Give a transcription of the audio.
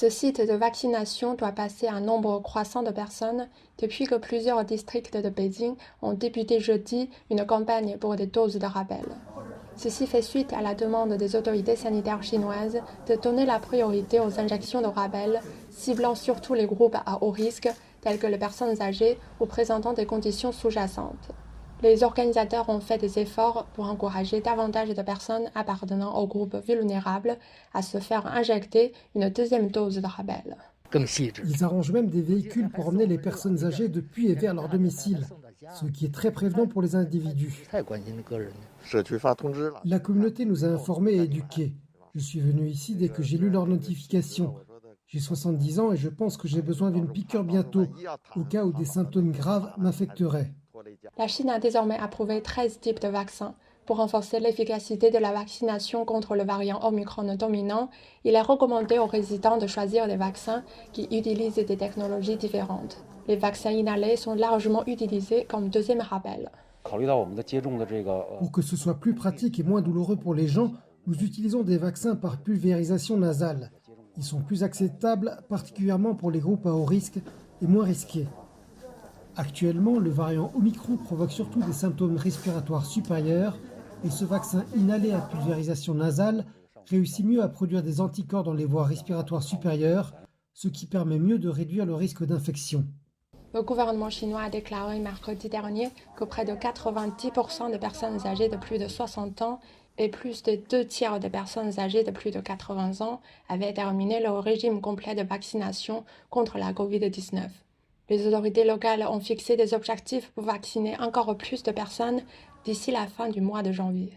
Ce site de vaccination doit passer un nombre croissant de personnes depuis que plusieurs districts de Beijing ont débuté jeudi une campagne pour des doses de rappel. Ceci fait suite à la demande des autorités sanitaires chinoises de donner la priorité aux injections de rappel, ciblant surtout les groupes à haut risque, tels que les personnes âgées ou présentant des conditions sous-jacentes. Les organisateurs ont fait des efforts pour encourager davantage de personnes appartenant aux groupes vulnérables à se faire injecter une deuxième dose de rappel. Ils arrangent même des véhicules pour emmener les personnes âgées depuis et vers leur domicile, ce qui est très prévenant pour les individus. La communauté nous a informés et éduqués. Je suis venu ici dès que j'ai lu leur notification. J'ai 70 ans et je pense que j'ai besoin d'une piqûre bientôt, au cas où des symptômes graves m'affecteraient. La Chine a désormais approuvé 13 types de vaccins. Pour renforcer l'efficacité de la vaccination contre le variant Omicron dominant, il est recommandé aux résidents de choisir des vaccins qui utilisent des technologies différentes. Les vaccins inhalés sont largement utilisés comme deuxième rappel. Pour que ce soit plus pratique et moins douloureux pour les gens, nous utilisons des vaccins par pulvérisation nasale. Ils sont plus acceptables, particulièrement pour les groupes à haut risque et moins risqués. Actuellement, le variant Omicron provoque surtout des symptômes respiratoires supérieurs et ce vaccin inhalé à pulvérisation nasale réussit mieux à produire des anticorps dans les voies respiratoires supérieures, ce qui permet mieux de réduire le risque d'infection. Le gouvernement chinois a déclaré mercredi dernier que près de 90% des personnes âgées de plus de 60 ans et plus de 2 tiers des personnes âgées de plus de 80 ans avaient terminé leur régime complet de vaccination contre la COVID-19. Les autorités locales ont fixé des objectifs pour vacciner encore plus de personnes d'ici la fin du mois de janvier.